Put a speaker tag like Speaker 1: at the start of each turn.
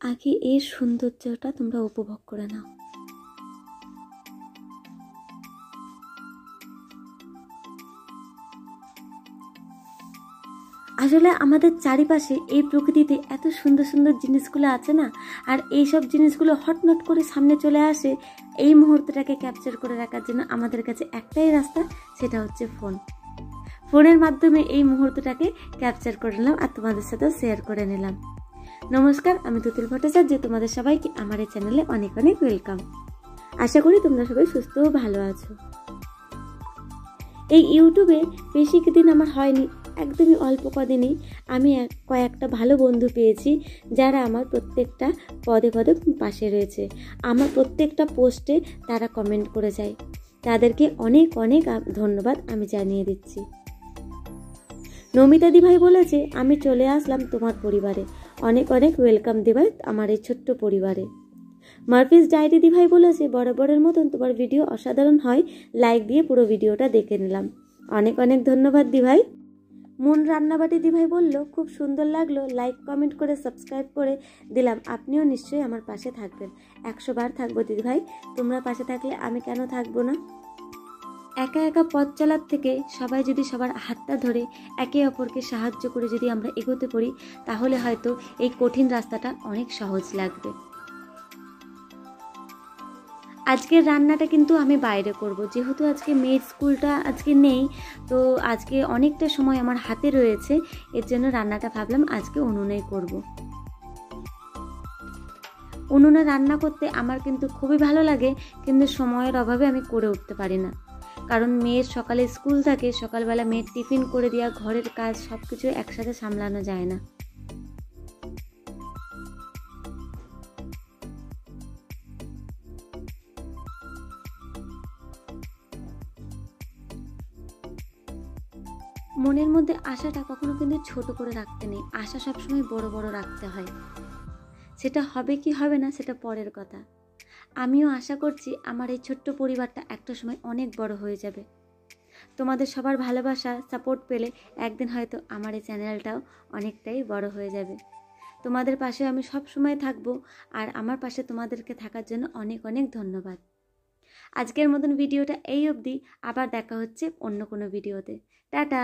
Speaker 1: আগে এর সৌন্দর্যটা তোমরা উপভোগ করে নাও। আসলে আমাদের চারিপাশে এই প্রকৃতিতে এত সুন্দর সুন্দর জিনিসগুলো আছে না, আর এই সব জিনিসগুলো হটনট করে সামনে চলে আসে। এই মুহূর্তটাকে ক্যাপচার করে রাখার জন্য আমাদের কাছে একটাই রাস্তা, সেটা হচ্ছে ফোনের মাধ্যমে এই মুহূর্তটাকে ক্যাপচার করে নিলাম আর তোমাদের সাথে শেয়ার করে নিলাম। নমস্কার, আমি তুতুল ভট্টাচার্য, তোমাদের সবাইকে আমার এই চ্যানেলে অনেক অনেক ওয়েলকাম। আশা করি তোমরা সবাই সুস্থ ও ভালো আছো। এই ইউটিউবে বেশি দিন আমার হয়নি, একদমই অল্প কদিনই আমি কয়েকটা ভালো বন্ধু পেয়েছি, যারা আমার প্রত্যেকটা পদে পদে পাশে রয়েছে। আমার প্রত্যেকটা পোস্টে তারা কমেন্ট করে যায়, তাদেরকে অনেক অনেক ধন্যবাদ আমি জানিয়ে দিচ্ছি। নমিতা দিভাই বলেছে, আমি চলে আসলাম তোমার পরিবারে, অনেক অনেক ওয়েলকাম দিভাই আমার এই ছোট্ট পরিবারে। মার্ফিস ডায়েরি দিভাই বলেছে, বরাবরের মতন তোমার ভিডিও অসাধারণ হয়, লাইক দিয়ে পুরো ভিডিওটা দেখে নিলাম, অনেক অনেক ধন্যবাদ দিভাই। মুন রান্নাবাটি দিভাই বলল, খুব সুন্দর লাগলো, লাইক কমেন্ট করে সাবস্ক্রাইব করে দিলাম, আপনিও নিশ্চয়ই আমার পাশে থাকবেন। 100 বার থাকবো দিদিভাই, তোমরা পাশে থাকলে আমি কেন থাকবো না। একা একা পথ চলার থেকে সবাই যদি সবার হাতটা ধরে একে অপরকে সাহায্য করে যদি আমরা এগোতে পারি, তাহলে হয়তো এই কঠিন রাস্তাটা অনেক সহজ লাগবে। আজকের রান্নাটা কিন্তু আমি বাইরে করব, যেহেতু আজকে মেয়ের স্কুলটা আজকে নেই, তো আজকে অনেকটা সময় আমার হাতে রয়েছে, এর জন্য রান্নাটা ভাবলাম আজকে উনুনেই করব। উনুনে রান্না করতে আমার কিন্তু খুবই ভালো লাগে, কিন্তু সময়ের অভাবে আমি করে উঠতে পারি না, কারণ মেয়ের সকালে স্কুল থাকে, সকালবেলা মেয়ের টিফিন করে দেওয়া, ঘরের কাজ সব কিছু একসাথে সামলানো যায় না। মনের মধ্যে আশাটা কখনো কিন্তু ছোট করে রাখতে নেই, আশা সবসময় বড় বড় রাখতে হয়। সেটা হবে কি হবে না সেটা পরের কথা। আমিও আশা করছি আমার এই ছোট্ট পরিবারটা একটা সময় অনেক বড় হয়ে যাবে। তোমাদের সবার ভালোবাসা সাপোর্ট পেলে একদিন হয়তো আমার এই চ্যানেলটাও অনেকটাই বড় হয়ে যাবে। তোমাদের পাশে আমি সব সময় থাকবো, আর আমার পাশে তোমাদেরকে থাকার জন্য অনেক অনেক ধন্যবাদ। আজকের মতন ভিডিওটা এই অবধি, আবার দেখা হচ্ছে অন্য কোনো ভিডিওতে। টাটা।